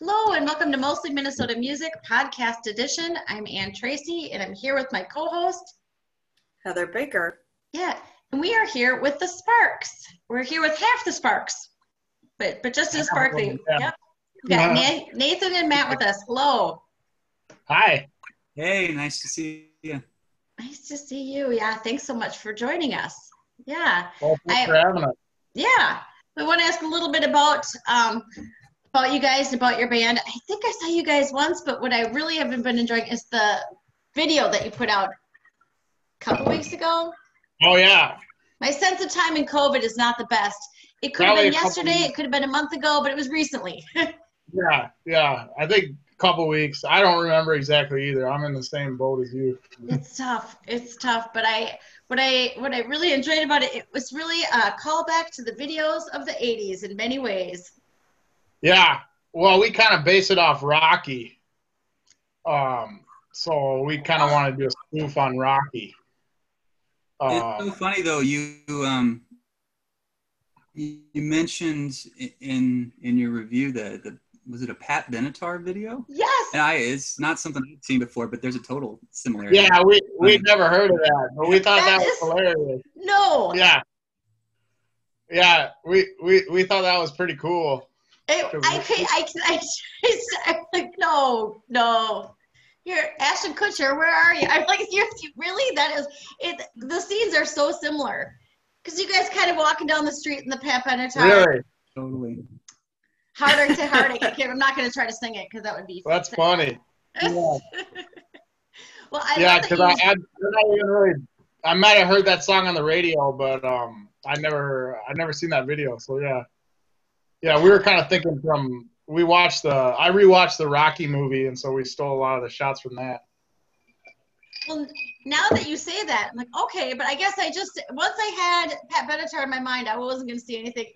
Hello and welcome to Mostly Minnesota Music Podcast Edition. I'm Ann Tracy and I'm here with my co-host, Heather Baker. Yeah, and we are here with the Sparks. We're here with half the Sparks, but just as sparkly. Yep. We got Nathan and Matt with us. Hello. Hi. Hey, nice to see you. Nice to see you. Yeah, thanks so much for joining us. Yeah. Well, thanks for having us. Yeah. We want to ask a little bit about you guys and about your band. I think I saw you guys once, but what I really haven't been enjoying is the video that you put out a couple weeks ago. Oh, yeah. My sense of time in COVID is not the best. It could have been yesterday, it could have been a month ago, but it was recently. Yeah. I think a couple weeks. I don't remember exactly either. I'm in the same boat as you. It's tough. But what I really enjoyed about it, it was really a callback to the videos of the 80s in many ways. Yeah. Well, we kind of base it off Rocky. So we kind of want to do a spoof on Rocky. It's so funny though. You mentioned in your review that was it a Pat Benatar video? Yes. And it's not something I've seen before, but there's a total similarity. Yeah, we'd never heard of that, but we thought that was hilarious. No. Yeah. We thought that was pretty cool. I like no. Here, Ashton Kutcher, where are you? I'm like, you really? That is it. The scenes are so similar because you guys kind of walking down the street in the Pat Benatar. Really? Totally. Heartache to heartache. Okay, I'm not going to try to sing it because that would be. That's funny. Yeah. Well, because I might have heard that song on the radio, but I never seen that video. So yeah, we were kind of thinking I rewatched the Rocky movie, and so we stole a lot of the shots from that. Well, now that you say that, I'm like, okay, but I guess once I had Pat Benatar in my mind, I wasn't going to see anything,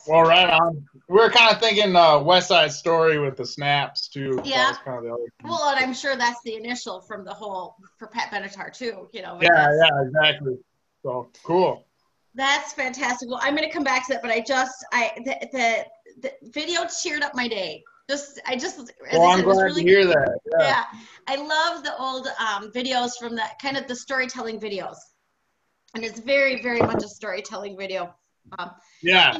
Well, right on. We were kind of thinking West Side Story with the snaps, too. Yeah. That was kind of the other thing. Well, and I'm sure that's the initial from for Pat Benatar, too, Yeah, exactly. So, cool. That's fantastic. Well, I'm going to come back to that, but the video cheered up my day. I'm glad to hear that. Yeah. I love the old videos from the storytelling videos. And it's very, very much a storytelling video. Yeah.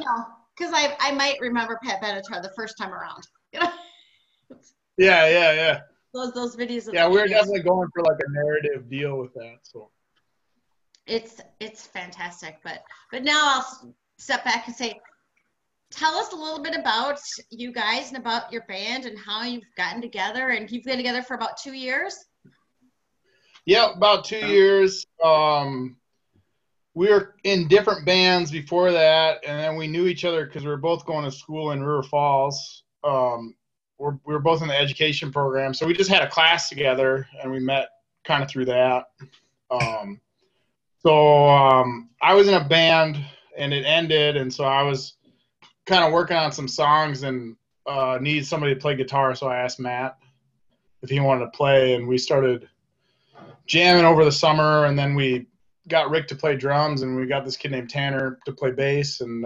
Because I might remember Pat Benatar the first time around. Yeah. Those videos. Yeah, we're definitely going for like a narrative deal with that. So it's fantastic. But now I'll step back and say, tell us a little bit about you guys and about your band and how you've gotten together. And you've been together for about 2 years? Yeah, about 2 years. We were in different bands before that, and then we knew each other because we were both going to school in River Falls. We were both in the education program, so we just had a class together, and we met kind of through that. So I was in a band, and it ended, and so I was kind of working on some songs and needed somebody to play guitar, so I asked Matt if he wanted to play, and we started jamming over the summer, and then we got Rick to play drums, and we got this kid named Tanner to play bass, and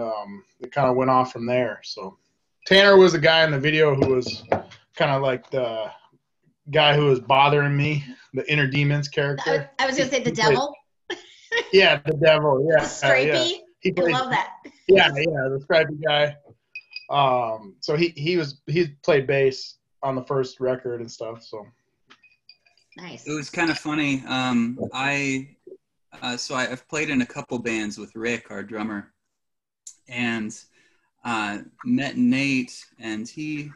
it kind of went off from there. So Tanner was the guy in the video who was kind of like the guy who was bothering me, the Inner Demons character. I was going to say the devil. Yeah, the devil, yeah. The stripey. I love that. Yeah, the stripey guy. So he played bass on the first record and stuff, so. Nice. It was kind of funny. So I've played in a couple bands with Rick, our drummer, and met Nate, and did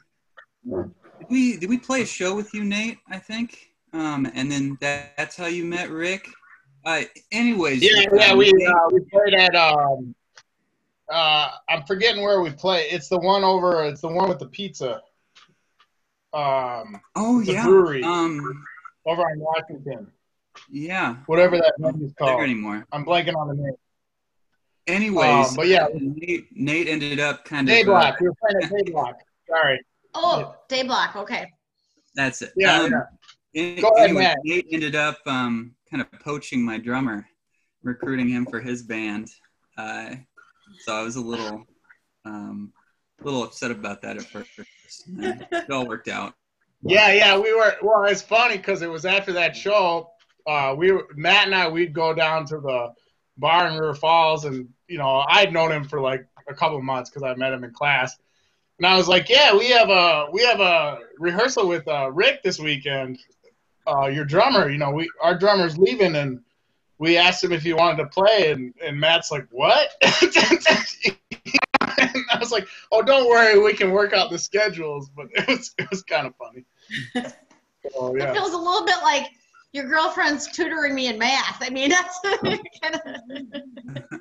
we play a show with you, Nate, I think? And then that's how you met Rick? Anyways. Yeah, we played at, I'm forgetting where we played. It's the one with the pizza. The brewery. Over on Washington. Yeah. Whatever that menu's called. There anymore. I'm blanking on the name. Anyways, but yeah. Nate ended up kind of. Dayblock. We were playing at Dayblock. Sorry. Oh, Dayblock. Okay. That's it. Yeah. Go ahead, Matt. Nate ended up kind of poaching my drummer, recruiting him for his band. So I was a little little upset about that at first. And then it all worked out. Yeah, we were. Well, it's funny because it was after that show. Matt and I, we'd go down to the bar in River Falls, and I'd known him for like a couple of months because I met him in class, and I was like, yeah, we have a rehearsal with Rick this weekend. Your drummer, our drummer's leaving, and we asked him if he wanted to play, and Matt's like, what? And I was like, oh, don't worry, we can work out the schedules, but it was kind of funny. So, yeah. It feels a little bit like your girlfriend's tutoring me in math. I mean, that's kind of,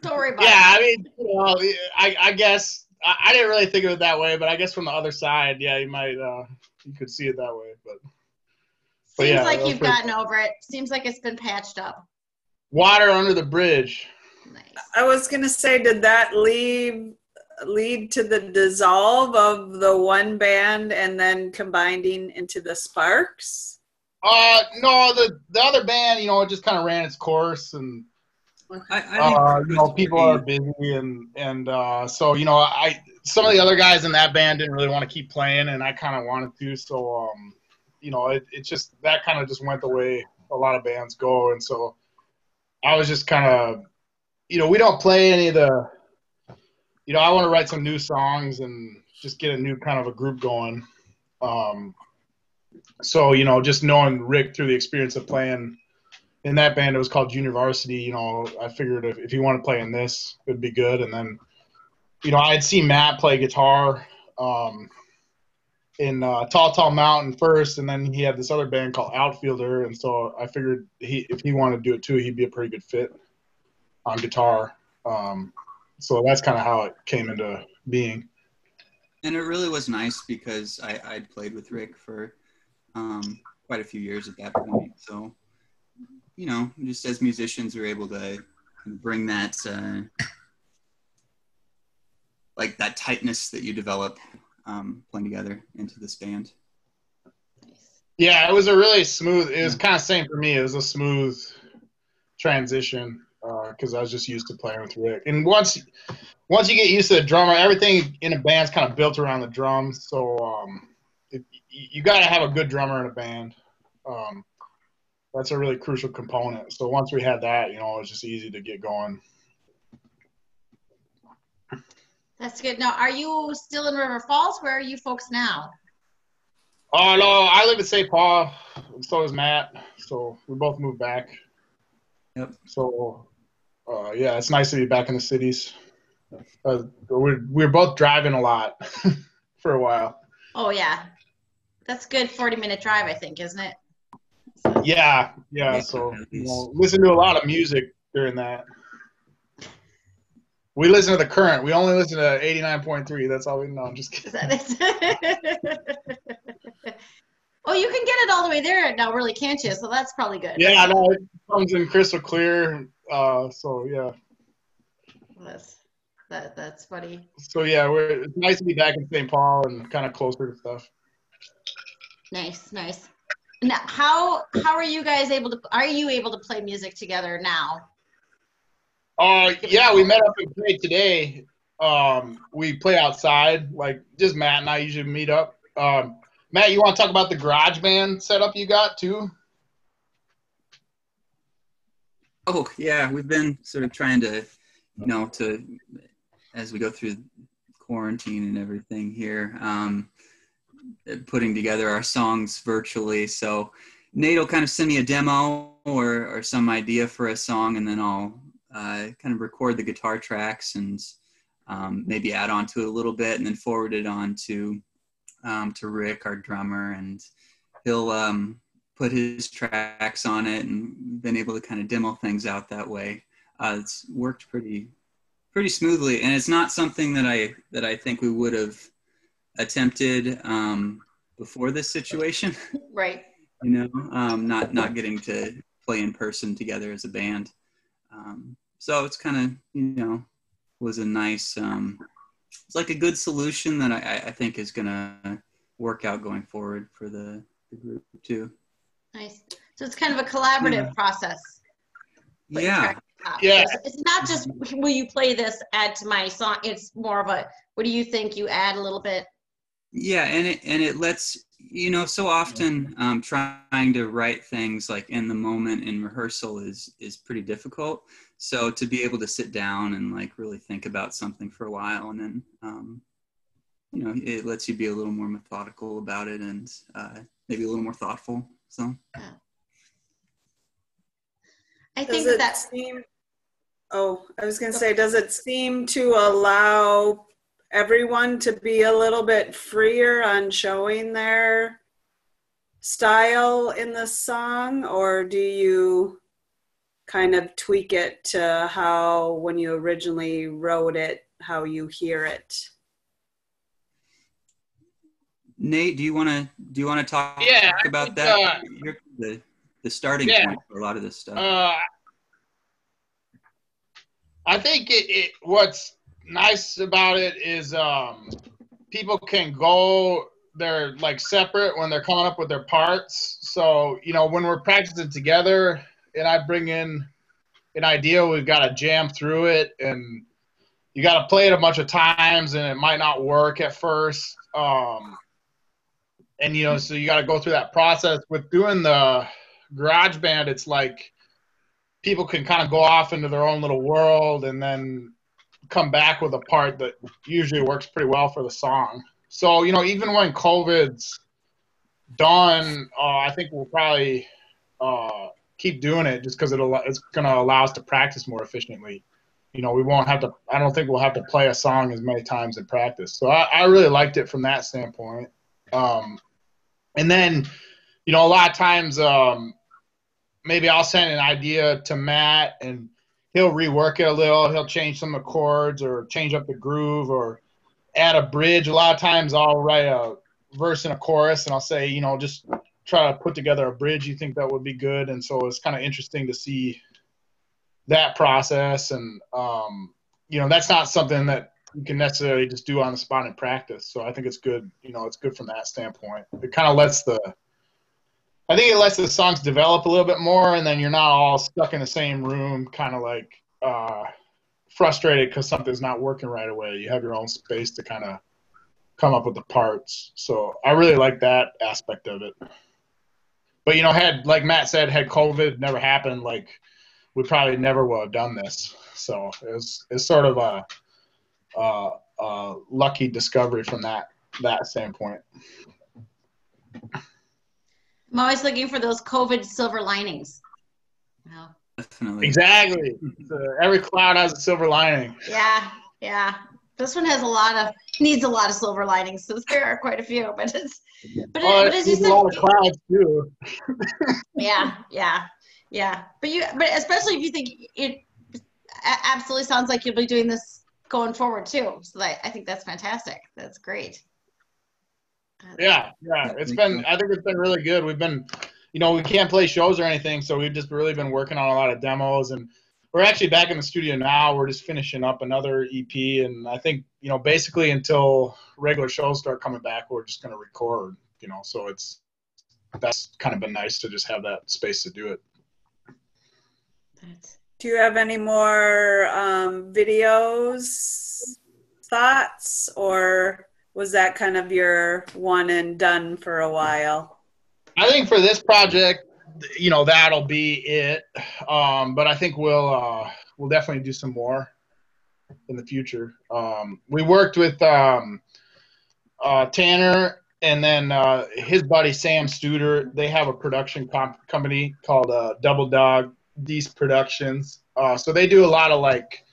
don't worry about it. Yeah, I mean, I guess, I didn't really think of it that way, but I guess from the other side, yeah, you could see it that way. But Seems yeah, like you've gotten over it. Seems like it's been patched up. Water under the bridge. Nice. I was going to say, did that lead to the dissolve of the one band and then combining into the Sparks? No, the other band, it just kind of ran its course, and I think people are busy, and so some of the other guys in that band didn't really want to keep playing, and I kind of wanted to, so it just, that kind of just went the way a lot of bands go, and so I was just kind of, we don't play any of the, I want to write some new songs and just get a new kind of a group going. So, just knowing Rick through the experience of playing in that band, it was called Junior Varsity, I figured if he wanted to play in this, it'd be good. And then, I had seen Matt play guitar in Tall Mountain first, and then he had this other band called Outfielder, and so I figured if he wanted to do it too, he'd be a pretty good fit on guitar. So that's kind of how it came into being. And it really was nice because I'd played with Rick for quite a few years at that point. So, just as musicians, we're able to bring that, like that tightness that you develop playing together into this band. Yeah, it was a really smooth, it was kind of same for me. It was a smooth transition because I was just used to playing with Rick. And once you get used to the drummer, everything in a band's kind of built around the drums. So you got to have a good drummer in a band. That's a really crucial component. So once we had that, it was just easy to get going. That's good. Now, are you still in River Falls? Where are you folks now? Oh, no, I live in St. Paul. So does Matt. So we both moved back. Yep. So, yeah, it's nice to be back in the cities. We're both driving a lot for a while. Oh, yeah. That's a good 40-minute drive, I think, isn't it? Yeah. So, listen to a lot of music during that. We listen to The Current. We only listen to 89.3. That's all we know. I'm just kidding. Oh, you can get it all the way there now, really, can't you? So that's probably good. Yeah, no, it comes in crystal clear. So, yeah. That's funny. So, yeah, it's nice to be back in St. Paul and kind of closer to stuff. Nice. Now, how are you guys able to play music together now? Yeah, we met up and played today. We play outside, like just Matt and I usually meet up. Matt, you want to talk about the garage band setup you got too? Oh yeah, we've been sort of trying to, as we go through quarantine and everything here, putting together our songs virtually. So Nate will kind of send me a demo or some idea for a song, and then I'll kind of record the guitar tracks and maybe add on to it a little bit, and then forward it on to Rick, our drummer, and he'll put his tracks on it, and been able to kind of demo things out that way. It's worked pretty smoothly, and it's not something that I think we would have attempted before this situation. Right. Not getting to play in person together as a band. So it's kind of, was a nice, it's like a good solution that I think is going to work out going forward for the group too. Nice. So it's kind of a collaborative process. Yeah. Yeah. So it's not just, will you play this, add to my song? It's more of a, what do you think? You add a little bit. Yeah, and it lets, so often trying to write things like in the moment in rehearsal is pretty difficult. So to be able to sit down and like really think about something for a while, and then it lets you be a little more methodical about it, and maybe a little more thoughtful. So I think Does it that seem? Oh, I was going to say, does it seem to allow everyone to be a little bit freer on showing their style in the song, or do you kind of tweak it to how, when you originally wrote it, how you hear it? Nate, do you want to talk about that? You're the starting point for a lot of this stuff. I think what's nice about it is people can go, they're like separate when they're coming up with their parts. So, when we're practicing together and I bring in an idea, we've got to jam through it, and you got to play it a bunch of times and it might not work at first. And, so you got to go through that process. With doing the garage band, it's like people can kind of go off into their own little world and then come back with a part that usually works pretty well for the song. So, even when COVID's done, I think we'll probably keep doing it just because it's going to allow us to practice more efficiently. We won't have to, I don't think we'll have to play a song as many times in practice. So I really liked it from that standpoint. And then, a lot of times, maybe I'll send an idea to Matt and he'll rework it a little. He'll change some of the chords or change up the groove or add a bridge. A lot of times I'll write a verse and a chorus and I'll say, just try to put together a bridge you think that would be good. And so it's kind of interesting to see that process. And, that's not something that you can necessarily just do on the spot in practice. So I think it's good. It's good from that standpoint. It kind of lets the songs develop a little bit more, and then you're not all stuck in the same room, kind of like frustrated because something's not working right away. You have your own space to kind of come up with the parts. So I really like that aspect of it. But, like Matt said, had COVID never happened, like we probably never would have done this. So it's sort of a lucky discovery from that standpoint. I'm always looking for those COVID silver linings. Wow. Definitely. Exactly. Every cloud has a silver lining. Yeah. This one needs a lot of silver linings, so there are quite a few. But as you said, a lot of clouds too. Yeah. But especially if you think it absolutely sounds like you'll be doing this going forward too. So I think that's fantastic. That's great. Yeah. I think it's been really good. We've been, we can't play shows or anything, so we've just really been working on a lot of demos, and we're actually back in the studio now. We're just finishing up another EP, and I think, basically until regular shows start coming back, we're just going to record, so that's kind of been nice to just have that space to do it. Do you have any more videos, thoughts, or was that kind of your one and done for a while? I think for this project, that'll be it. But I think we'll definitely do some more in the future. We worked with Tanner and then his buddy Sam Studer. They have a production company called Double Dog Dees Productions. So they do a lot of like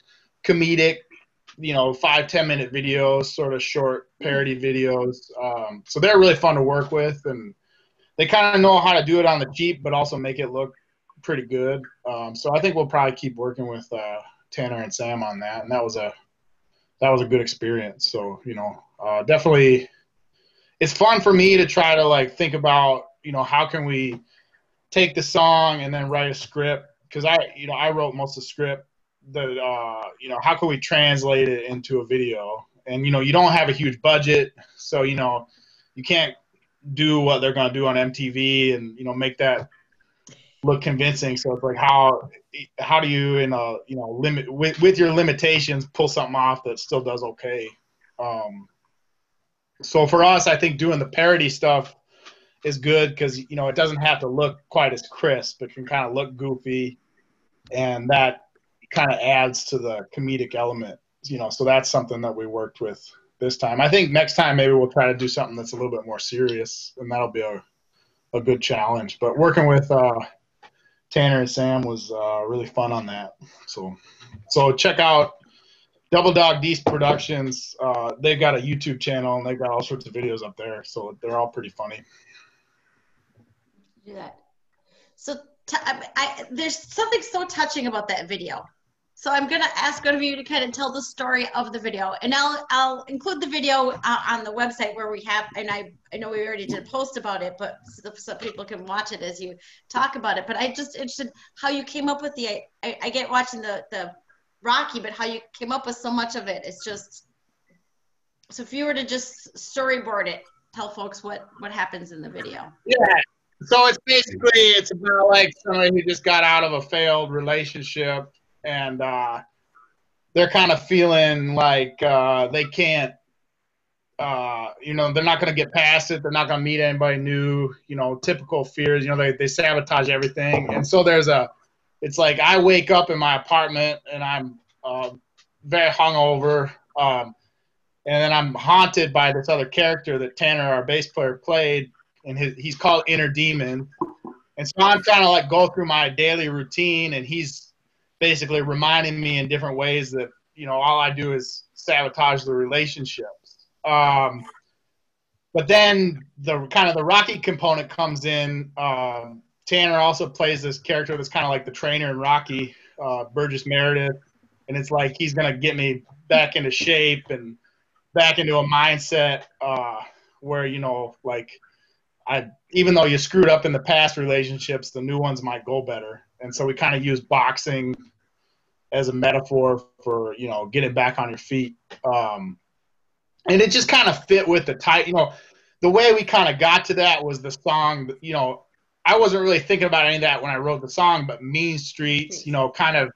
comedic, 5-10 minute videos, sort of short parody videos. So they're really fun to work with, and they kind of know how to do it on the cheap, but also make it look pretty good. So I think we'll probably keep working with Tanner and Sam on that, and that was a good experience. So definitely, it's fun for me to try to like think about how can we take the song and then write a script, because I wrote most of the script. How can we translate it into a video? And you don't have a huge budget, so you can't do what they're going to do on MTV and make that look convincing. So it's like how do you limit with your limitations pull something off that still does okay. So for us, I think doing the parody stuff is good because it doesn't have to look quite as crisp. It can kind of look goofy, and that kind of adds to the comedic element. So that's something that we worked with this time. I think next time maybe we'll try to do something that's a little bit more serious, and that'll be a good challenge. But working with Tanner and Sam was really fun on that. So check out Double Dog Deast Productions. They've got a YouTube channel, and they've got all sorts of videos up there. So they're all pretty funny. Do that. So there's something so touching about that video. So I'm gonna ask one of you to kind of tell the story of the video, and I'll include the video on the website where we have. And I know we already did a post about it, but so people can watch it as you talk about it. But I just interested how you came up with the. I get watching the Rocky, but how you came up with so much of it. It's just. So if you were to just storyboard it, tell folks what happens in the video. Yeah. So it's about like somebody who just got out of a failed relationship, and they're kind of feeling like they can't, they're not going to get past it. They're not going to meet anybody new. Typical fears. They sabotage everything, and so it's like I wake up in my apartment and I'm very hungover, and then I'm haunted by this other character that Tanner, our bass player, played. And he's called Inner Demon. And so I'm trying to like go through my daily routine, and he's basically reminding me in different ways that, all I do is sabotage the relationships. But then the Rocky component comes in. Tanner also plays this character that's kind of like the trainer in Rocky, Burgess Meredith. And it's like he's going to get me back into shape and back into a mindset where, even though you screwed up in the past relationships, the new ones might go better. And so we kind of use boxing as a metaphor for, getting back on your feet. And it just kind of fit with the title. The way we kind of got to that was the song, I wasn't really thinking about any of that when I wrote the song, but Mean Streets, kind of,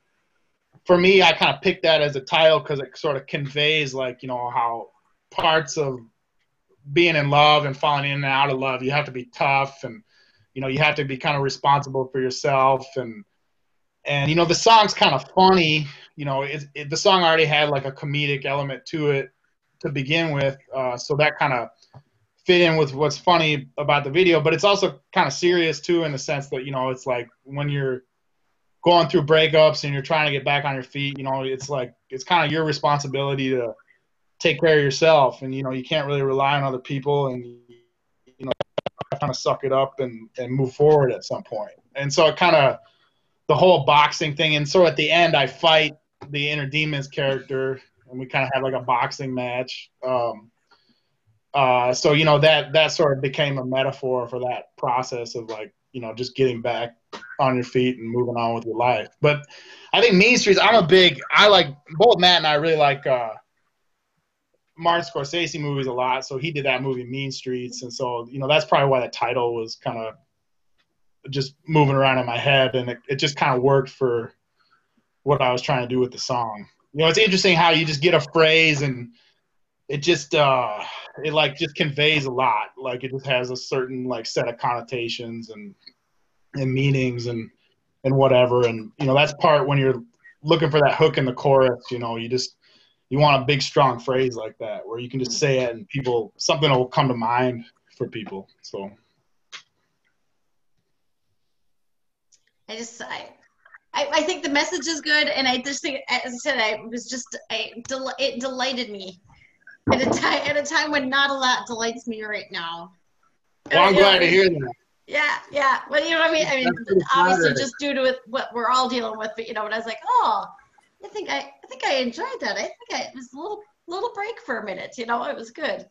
for me, I kind of picked that as a title because it sort of conveys how parts of being in love and falling in and out of love, you have to be tough, and you have to be kind of responsible for yourself, and the song's kind of funny. The song already had like a comedic element to it to begin with, so that kind of fit in with what's funny about the video. But it's also kind of serious too, in the sense that it's like when you're going through breakups and you're trying to get back on your feet, it's like it's kind of your responsibility to take care of yourself, and you can't really rely on other people, and kind of suck it up and move forward at some point. And so it kind of the whole boxing thing, and so at the end I fight the Inner Demons character, and we kind of have like a boxing match. So that sort of became a metaphor for that process of like just getting back on your feet and moving on with your life. But I think Mean Streets, I like both Matt and I really like Martin Scorsese movies a lot, so he did that movie Mean Streets, and so that's probably why the title was kind of just moving around in my head, and it just kind of worked for what I was trying to do with the song. It's interesting how you just get a phrase and it just just conveys a lot. Like it just has a certain like set of connotations and meanings and whatever, and that's part when you're looking for that hook in the chorus. You want a big, strong phrase like that where you can just say it and something will come to mind for people. So I think the message is good, and I just think, as I said, it delighted me at a time when not a lot delights me right now. Well, I'm glad to hear that. Yeah. Well, you know what I mean? I mean, obviously just due to what we're all dealing with, but but I was like, oh, I think I enjoyed that. I think it was a little break for a minute. It was good.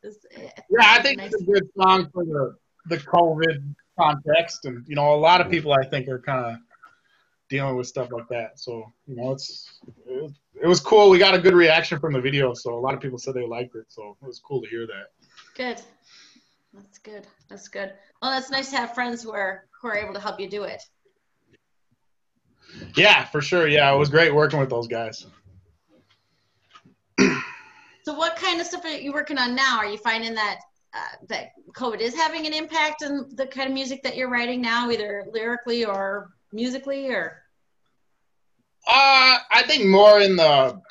I think it's a good song for the COVID context, and a lot of people I think are kind of dealing with stuff like that. So it was cool. We got a good reaction from the video, so a lot of people said they liked it. So it was cool to hear that. Good. That's good. Well, that's nice to have friends who are able to help you do it. Yeah, for sure. Yeah, it was great working with those guys. So what kind of stuff are you working on now? Are you finding that that COVID is having an impact on the kind of music that you're writing now, either lyrically or musically, or? I think more in the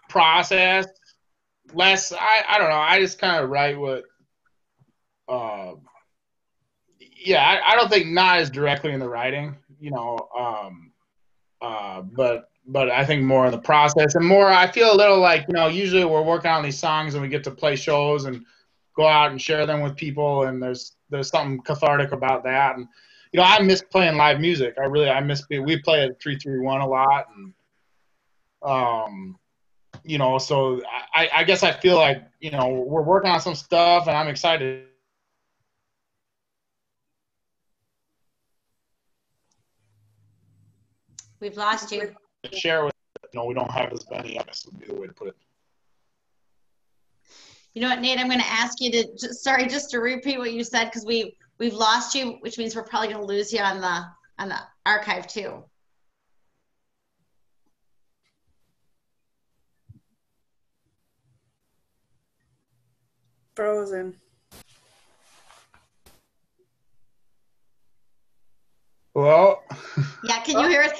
process, less. I don't know. I just kind of write what. Uh, yeah, I don't think not as directly in the writing, but I think more in the process and more. I feel a little like usually we're working on these songs and we get to play shows and go out and share them with people, and there's something cathartic about that. And I miss playing live music. I miss we play at 331 a lot, and so I guess I feel like we're working on some stuff and I'm excited We've lost you. to share with. We don't have as many. I guess would be the way to put it. You know what, Nate? I'm going to ask you to just to repeat what you said, because we've lost you, which means we're probably going to lose you on the archive too. Frozen. Well. Yeah, can you hear us?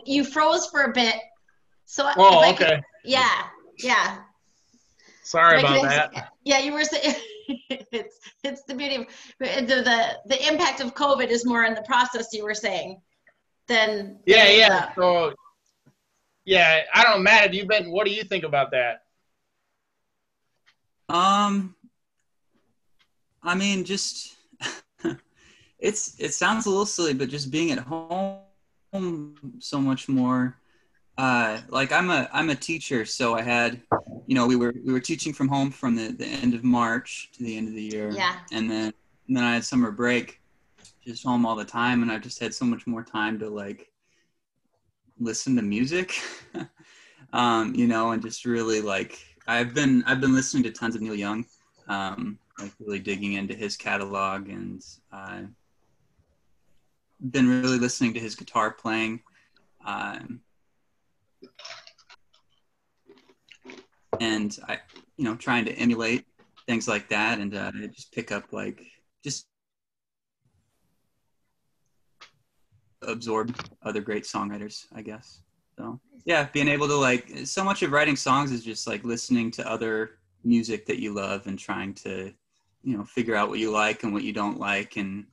You froze for a bit. So okay. Yeah. Sorry about that. Yeah, you were saying it's the beauty of the impact of COVID is more in the process, you were saying, than yeah. So yeah, I don't know, Matt. What do you think about that? I mean, just it sounds a little silly, but just being at home so much more. Like I'm a teacher, so I had, we were teaching from home from the end of March to the end of the year. Yeah. And then I had summer break, just home all the time, and I just had so much more time to like listen to music, and just really like I've been listening to tons of Neil Young, like really digging into his catalog, and been really listening to his guitar playing. And I, trying to emulate things like that, and just pick up just absorb other great songwriters, I guess. So yeah, being able to so much of writing songs is just like listening to other music that you love and trying to, figure out what you like and what you don't like, and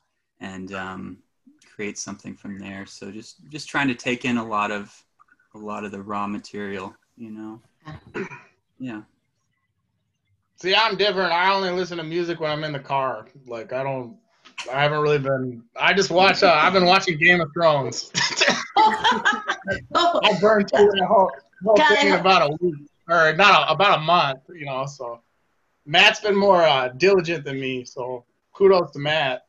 create something from there. So just trying to take in a lot of the raw material, Yeah. See, I'm different. I only listen to music when I'm in the car. I haven't really been. I just watch. I've been watching Game of Thrones. I burned through the whole thing in about a week, or about a month. So Matt's been more diligent than me. So kudos to Matt.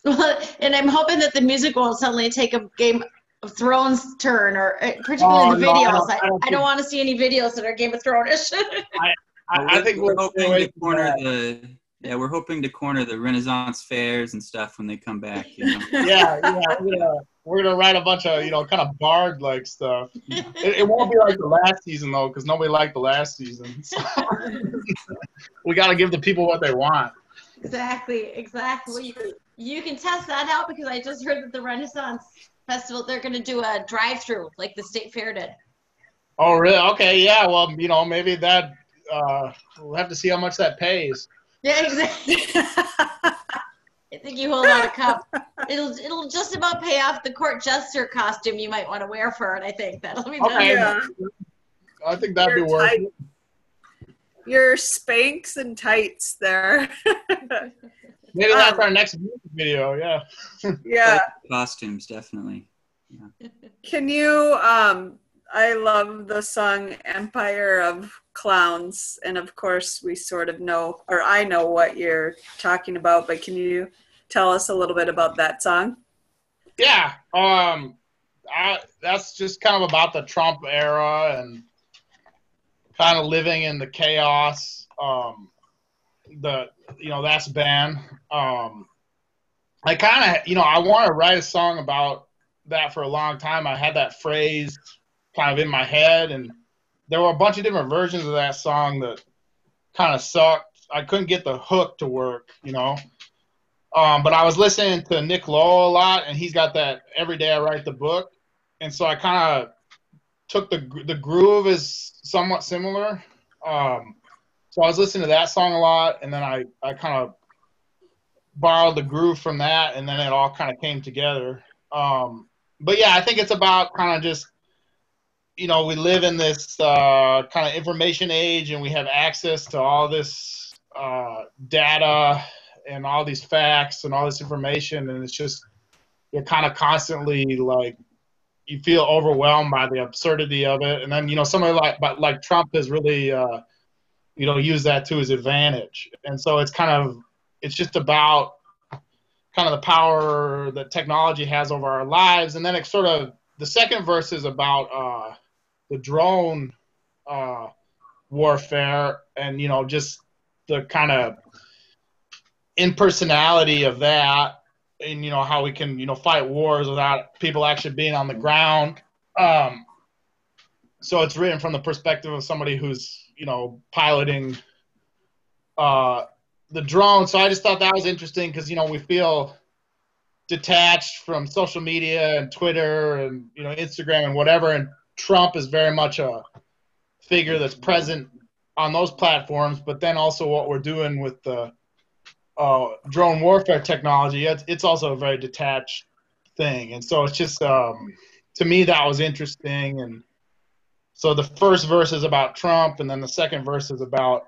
Well, and I'm hoping that the music won't suddenly take a Game of Thrones turn, or particularly the videos. I don't want to see any videos that are Game of Thrones. I think we're hoping to corner we're hoping to corner the Renaissance fairs and stuff when they come back. Yeah, we're gonna write a bunch of kind of bard like stuff. It won't be like the last season though, because nobody liked the last season. So we got to give the people what they want. Exactly. You can test that out, because I just heard that the Renaissance Festival, they're going to do a drive-through like the State Fair did. Oh, really? Okay, yeah. Well, maybe that we'll have to see how much that pays. Yeah, exactly. I think you hold out a cup. It'll just about pay off the court jester costume you might want to wear for it. I think that'll be done. Okay. Yeah. I think that'd be worth it. Your Spanx and tights there. Maybe that's our next music video. Yeah. Yeah. Costumes, definitely. Yeah. Can you? I love the song "Empire of Clowns," and of course, we sort of know, or I know what you're talking about. But can you tell us a little bit about that song? Yeah. That's just kind of about the Trump era and kind of living in the chaos. That's band. I kind of, I want to write a song about that for a long time. I had that phrase kind of in my head, and there were a bunch of different versions of that song that kind of sucked. I couldn't get the hook to work, But I was listening to Nick Lowell a lot, and he's got that Every Day I Write the Book. And so I kind of took the groove is somewhat similar. So I was listening to that song a lot, and then I kind of borrowed the groove from that, and then it all kind of came together. But yeah, I think it's about kind of just, we live in this kind of information age, and we have access to all this data and all these facts and all this information, and it's just, you're kind of constantly like, you feel overwhelmed by the absurdity of it. And then, somebody like Trump has really, used that to his advantage. And so it's just about kind of the power that technology has over our lives. And then it's sort of, the second verse is about the drone warfare and, just the kind of impersonality of that, and how we can fight wars without people actually being on the ground. So it's written from the perspective of somebody who's piloting the drone. So I just thought that was interesting because we feel detached from social media and Twitter and Instagram and whatever, and Trump is very much a figure that's present on those platforms, but then also what we're doing with the drone warfare technology, it's also a very detached thing. And so it's just, to me, that was interesting. And so the first verse is about Trump, and then the second verse is about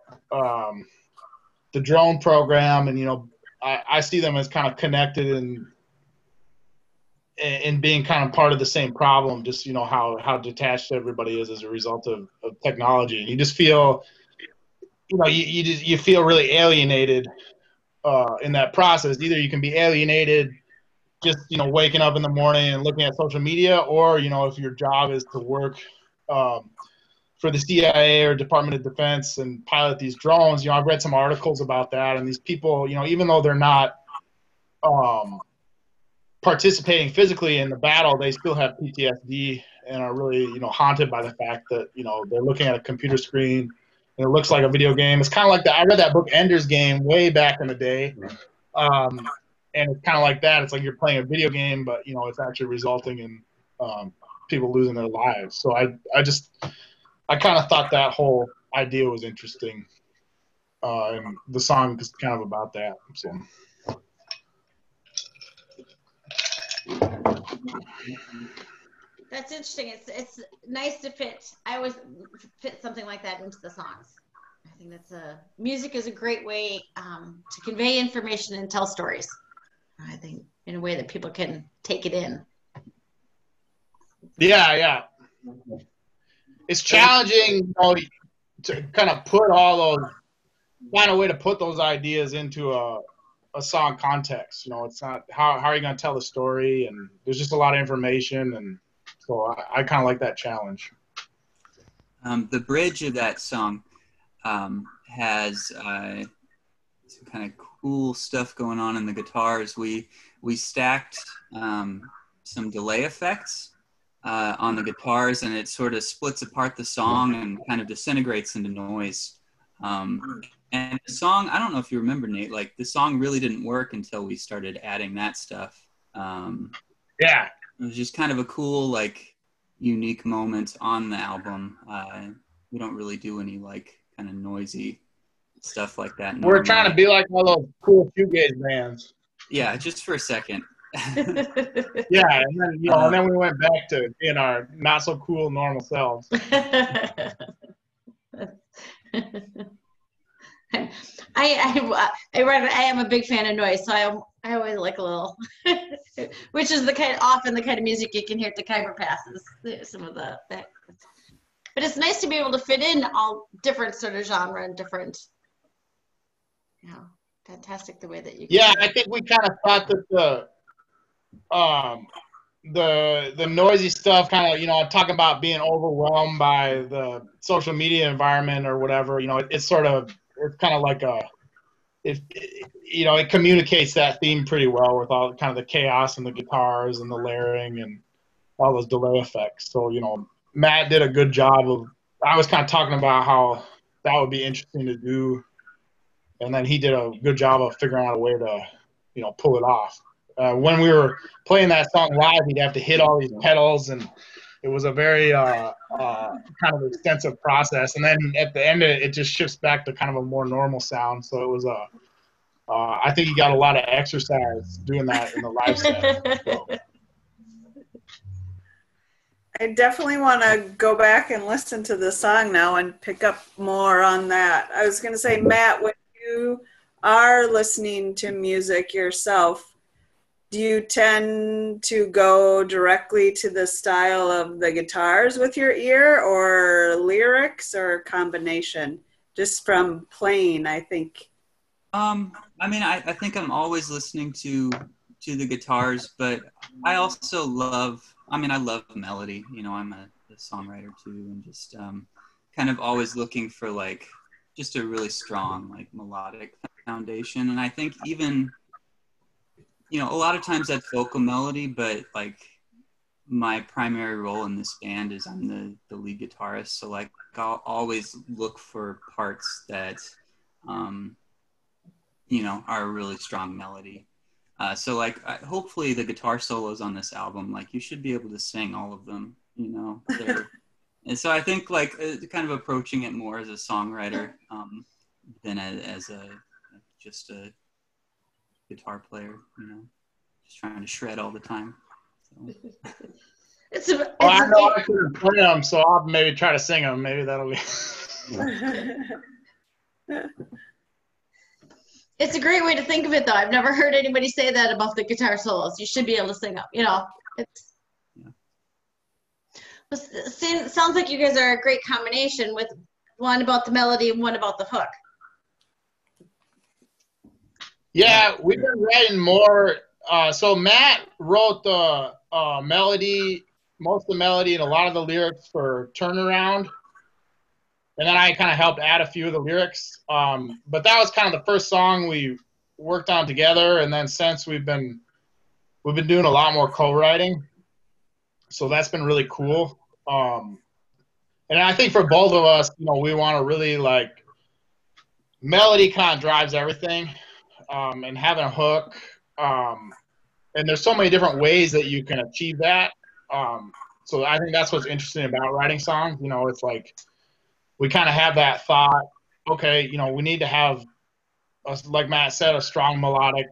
the drone program. And, I see them as kind of connected and being kind of part of the same problem, just, how detached everybody is as a result of technology. And you just feel, you feel really alienated in that process. Either you can be alienated just waking up in the morning and looking at social media, or if your job is to work for the CIA or Department of Defense and pilot these drones. I've read some articles about that, and these people, even though they're not participating physically in the battle, they still have PTSD and are really haunted by the fact that they're looking at a computer screen. It looks like a video game. It's kind of like that. I read that book Ender's Game way back in the day, and it's kind of like that. It's like you're playing a video game, but it's actually resulting in people losing their lives. So I kind of thought that whole idea was interesting, and the song is kind of about that. So. That's interesting. It's nice to fit. I always fit something like that into the songs. I think music is a great way to convey information and tell stories. I think in a way that people can take it in. Yeah. It's challenging, to kind of find a way to put those ideas into a song context. It's not how are you going to tell the story, and there's just a lot of information, and so I kind of like that challenge. The bridge of that song has some kind of cool stuff going on in the guitars. We stacked some delay effects on the guitars, and it sort of splits apart the song and kind of disintegrates into noise. And the song, I don't know if you remember, Nate, like the song really didn't work until we started adding that stuff. Yeah. It was just kind of a cool, like, unique moment on the album. We don't really do any, like, kind of noisy stuff like that normally. We're trying to be like one of those cool shoegaze bands. Yeah, just for a second. Yeah, and then and then we went back to being our not so cool normal selves. I am a big fan of noise, so I always like a little, which is often the kind of music you can hear at the Khyber Passes. Some of that, but it's nice to be able to fit in all different sort of genre and different, fantastic the way that you. Yeah, I think we kind of thought that the noisy stuff kind of talk about being overwhelmed by the social media environment or whatever. It's kind of like it communicates that theme pretty well with all kind of the chaos and the guitars and the layering and all those delay effects. So, Matt did a good job of, I was kind of talking about how that would be interesting to do. And then he did a good job of figuring out a way to, pull it off. When we were playing that song live, he'd have to hit all these pedals, and it was a very kind of extensive process. And then at the end, it just shifts back to kind of a more normal sound. So it was I think he got a lot of exercise doing that in the live set. So. I definitely want to go back and listen to the song now and pick up more on that. I was going to say, Matt, when you are listening to music yourself, do you tend to go directly to the style of the guitars with your ear, or lyrics, or a combination? Just from playing, I think. I think I'm always listening to the guitars, but I also love melody. I'm a songwriter too, and just kind of always looking for like just a really strong like melodic foundation. And I think even a lot of times that's vocal melody, but like my primary role in this band is I'm the lead guitarist, so like I'll always look for parts that are a really strong melody. So like hopefully the guitar solos on this album, like you should be able to sing all of them, and so I think like kind of approaching it more as a songwriter than as just a guitar player, just trying to shred all the time. So. I know I couldn't play them, so I'll maybe try to sing them. Maybe that'll be. It's a great way to think of it, though. I've never heard anybody say that about the guitar solos. You should be able to sing them. It's. It sounds like you guys are a great combination, with one about the melody and one about the hook. Yeah, we've been writing more. So Matt wrote the melody, most of the melody, and a lot of the lyrics for Turnaround. And then I kind of helped add a few of the lyrics. But that was kind of the first song we worked on together. And then since we've been doing a lot more co-writing. So that's been really cool. And I think for both of us, we want to really like melody kind of drives everything. And having a hook. And there's so many different ways that you can achieve that. So I think that's what's interesting about writing songs. It's like, we kind of have that thought, okay, we need to have, like Matt said, a strong melodic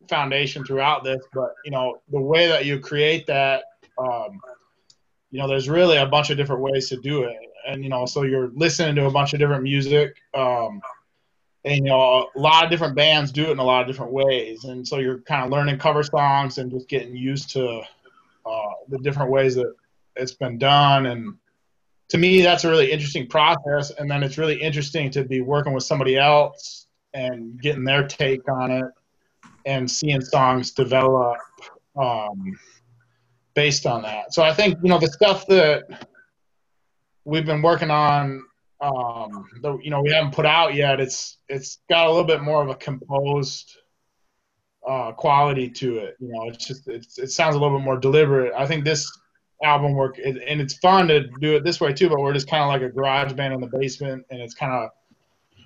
foundation throughout this. But, the way that you create that, there's really a bunch of different ways to do it. And, so you're listening to a bunch of different music. And, a lot of different bands do it in a lot of different ways. And so you're kind of learning cover songs and just getting used to the different ways that it's been done. And to me, that's a really interesting process. And then it's really interesting to be working with somebody else and getting their take on it and seeing songs develop based on that. So I think, the stuff that we've been working on, that, we haven't put out yet, it's got a little bit more of a composed quality to it. It sounds a little bit more deliberate. I think this album work, and it's fun to do it this way too, but we're just kind of like a garage band in the basement, and it's kind of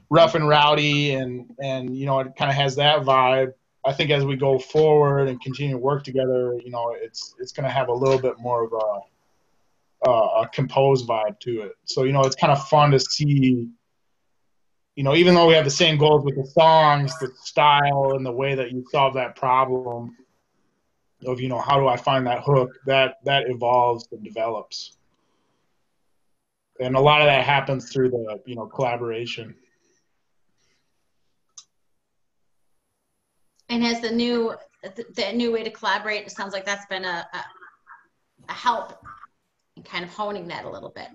rough and rowdy, and it kind of has that vibe. I think as we go forward and continue to work together, it's going to have a little bit more of a composed vibe to it. So it's kind of fun to see, even though we have the same goals with the songs, the style and the way that you solve that problem of, how do I find that hook, that evolves and develops. And a lot of that happens through the, collaboration. And has the new way to collaborate, it sounds like that's been a help in kind of honing that a little bit.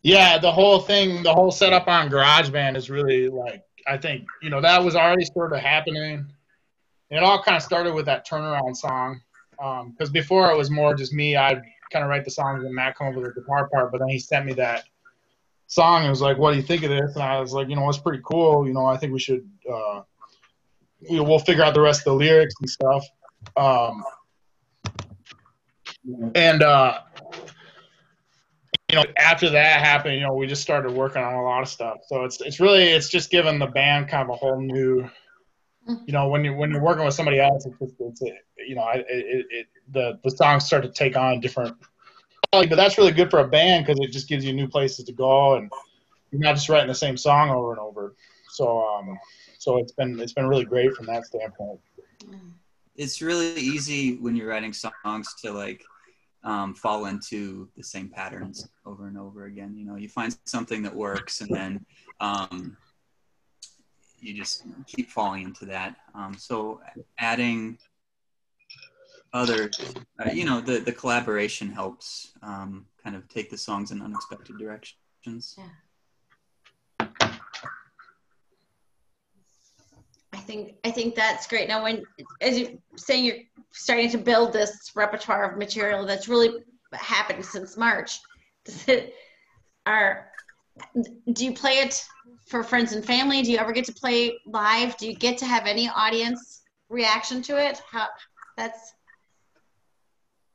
Yeah, the whole setup on GarageBand is really like, I think, that was already sort of happening. It all kind of started with that Turnaround song, because before it was more just me. I'd kind of write the songs and Matt come up with the guitar part, but then he sent me that song and was like, "What do you think of this?" And I was like, "It's pretty cool. I think we should we'll figure out the rest of the lyrics and stuff." And after that happened, we just started working on a lot of stuff. So it's just given the band kind of a whole new, when you're working with somebody else, the songs start to take on different. But that's really good for a band because it just gives you new places to go, and you're not just writing the same song over and over. So it's been really great from that standpoint. It's really easy when you're writing songs to like fall into the same patterns over and over again. You find something that works, and then you just keep falling into that. So adding other, the collaboration helps kind of take the songs in unexpected directions. Yeah. I think that's great. Now, as you're saying, you're starting to build this repertoire of material that's really happened since March. Do you play it for friends and family? Do you ever get to play live? Do you get to have any audience reaction to it?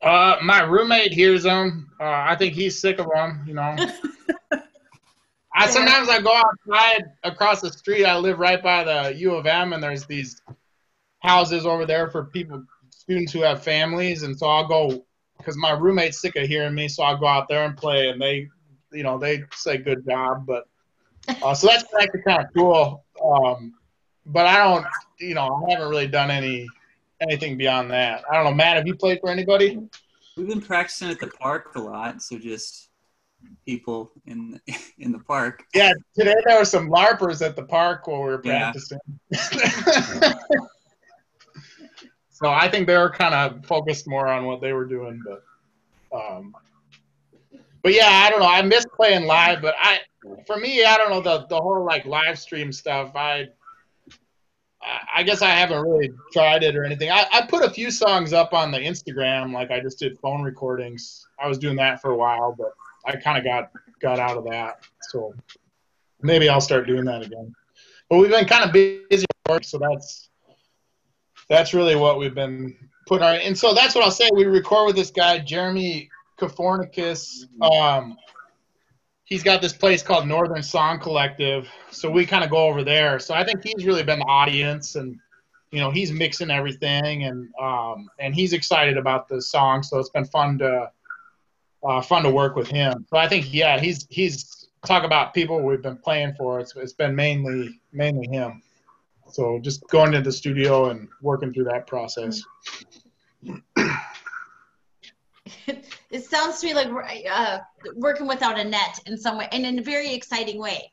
My roommate hears them. I think he's sick of them. Sometimes I go outside across the street. I live right by the U of M, and there's these houses over there for students who have families. And so I'll go, because my roommate's sick of hearing me, so I'll go out there and play, and they say good job. But so that's actually kind of cool. But I don't, I haven't really done anything beyond that. I don't know, Matt, have you played for anybody? We've been practicing at the park a lot, so just people in the park. Yeah, today there were some LARPers at the park while we were practicing. Yeah. So I think they were kind of focused more on what they were doing, but yeah, I don't know. I miss playing live, but for me, I don't know, the whole like live stream stuff. I guess I haven't really tried it or anything. I put a few songs up on the Instagram, like I just did phone recordings. I was doing that for a while, but I kind of got out of that. So maybe I'll start doing that again. But we've been kind of busy work, so that's really what we've been putting on. And so that's what I'll say. We record with this guy, Jeremy Kafornikis. He's got this place called Northern Song Collective. So we kind of go over there. So I think he's really been the audience, and he's mixing everything, and he's excited about the song. So it's been fun to work with him. So I think he's talk about people we've been playing for. It's been mainly him. So just going to the studio and working through that process. It sounds to me like working without a net in some way, and in a very exciting way.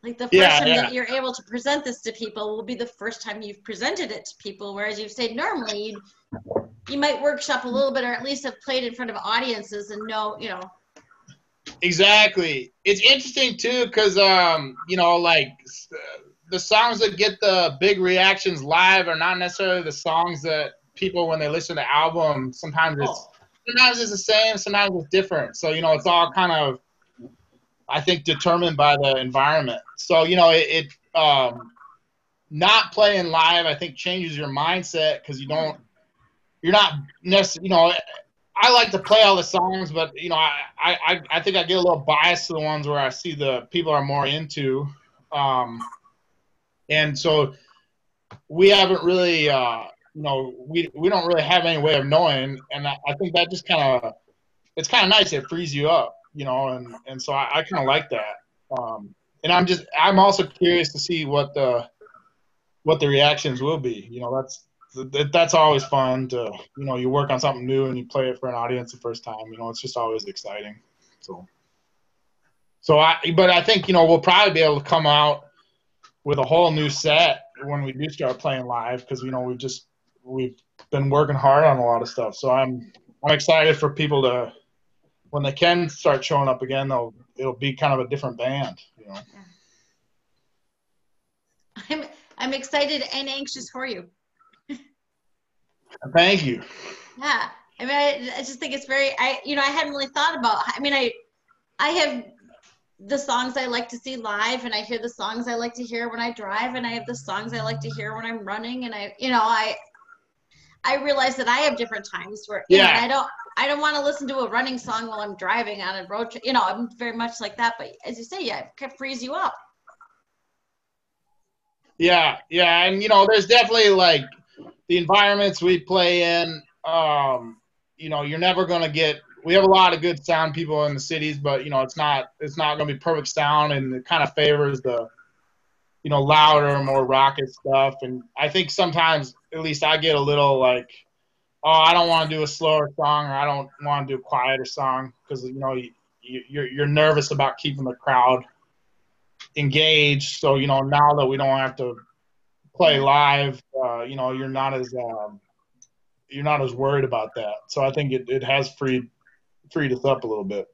Like the first time that you're able to present this to people will be the first time you've presented it to people, whereas you've said normally you might workshop a little bit, or at least have played in front of audiences and know. Exactly. It's interesting too, because like the songs that get the big reactions live are not necessarily the songs that people, when they listen to the album, sometimes it's the same, sometimes it's different. So it's all kind of, I think, determined by the environment. So not playing live, I think, changes your mindset, because you're not necessarily, I like to play all the songs, but I think I get a little biased to the ones where I see the people are more into, and so we haven't really we don't really have any way of knowing, and I think that just it's kind of nice. It frees you up, and so I kind of like that, and I'm also curious to see what the reactions will be. That's always fun to, you work on something new and you play it for an audience the first time. It's just always exciting. But I think, we'll probably be able to come out with a whole new set when we do start playing live, because, we've been working hard on a lot of stuff. So I'm excited for people to, when they can start showing up again, it'll be kind of a different band, I'm excited and anxious for you. Thank you. Yeah. I just think it's very, I hadn't really thought about, I have the songs I like to see live, and I hear the songs I like to hear when I drive, and I have the songs I like to hear when I'm running, and I realize that I have different times where and I don't want to listen to a running song while I'm driving on a road trip. I'm very much like that, but as you say, yeah, it frees you up. Yeah, and there's definitely like the environments we play in. You're never gonna get. We have a lot of good sound people in the cities, but it's not gonna be perfect sound, and it kind of favors the louder, more rocket stuff. And I think sometimes, at least I get a little like, oh, I don't want to do a slower song, or I don't want to do a quieter song, because you're nervous about keeping the crowd engaged. So now that we don't have to play live, you're not as worried about that. So I think it has freed us up a little bit.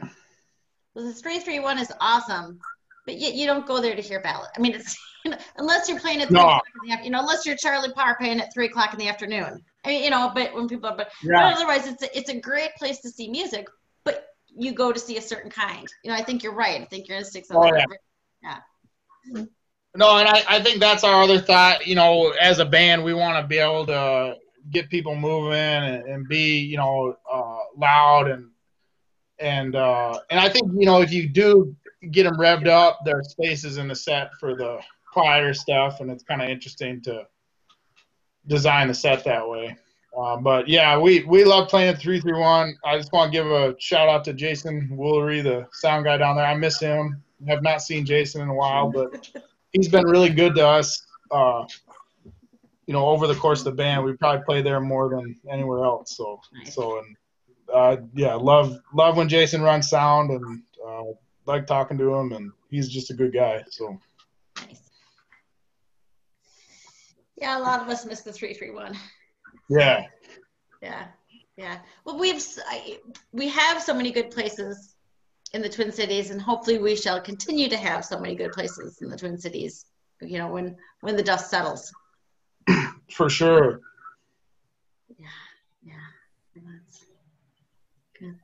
Well, the 331 is awesome, but you don't go there to hear ballad. I mean, it's unless you're playing at 3 o'clock in the afternoon, unless you're Charlie Parr playing at 3 o'clock in the afternoon. I mean, but when people but otherwise, it's a great place to see music, but you go to see a certain kind. I think you're right. I think your instincts on that. Yeah. No, and I think that's our other thought. As a band, we want to be able to get people moving and be, loud and I think if you do get them revved up, there are spaces in the set for the quieter stuff, and it's kind of interesting to design the set that way. But yeah, we love playing at 331. I just want to give a shout out to Jason Woolery, the sound guy down there. I miss him. Have not seen Jason in a while, but he's been really good to us. Over the course of the band, we probably play there more than anywhere else. So love when Jason runs sound, and like talking to him, and he's just a good guy. So nice. Yeah, a lot of us miss the 331. Yeah. Well, we have so many good places in the Twin Cities, and hopefully we shall continue to have so many good places in the Twin Cities. When the dust settles. For sure. Yeah. That's good.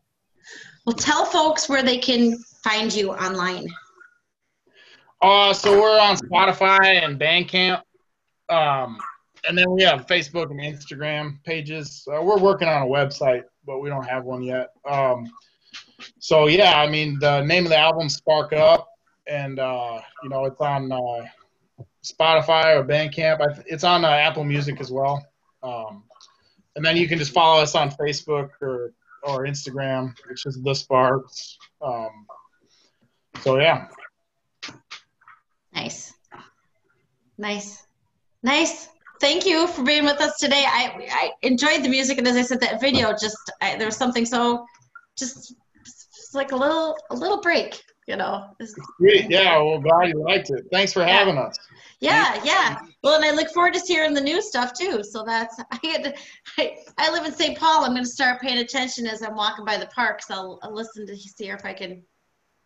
Well, tell folks where they can find you online. So we're on Spotify and Bandcamp. And then we have Facebook and Instagram pages. We're working on a website, but we don't have one yet. So yeah, I mean, the name of the album, Spark Up, and it's on Spotify or Bandcamp. It's on Apple Music as well. And then you can just follow us on Facebook or Instagram, which is The Sparks. So yeah. Nice. Thank you for being with us today. I enjoyed the music, and as I said, that video there was something so just like a little break, Great. Yeah, well, glad you liked it. Thanks for having us. Yeah. Well, and I look forward to hearing the new stuff too. So that's I live in St. Paul. I'm going to start paying attention as I'm walking by the parks. I'll listen to see if I can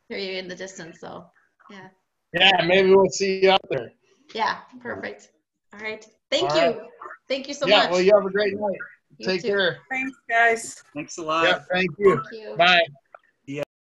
hear you in the distance. So yeah. Yeah, maybe we'll see you out there. Yeah, perfect. All right. Thank you. Thank you so much. Yeah, well, you have a great night. Take care. Thanks, guys. Thanks a lot. Yeah, thank you. Thank you. Bye.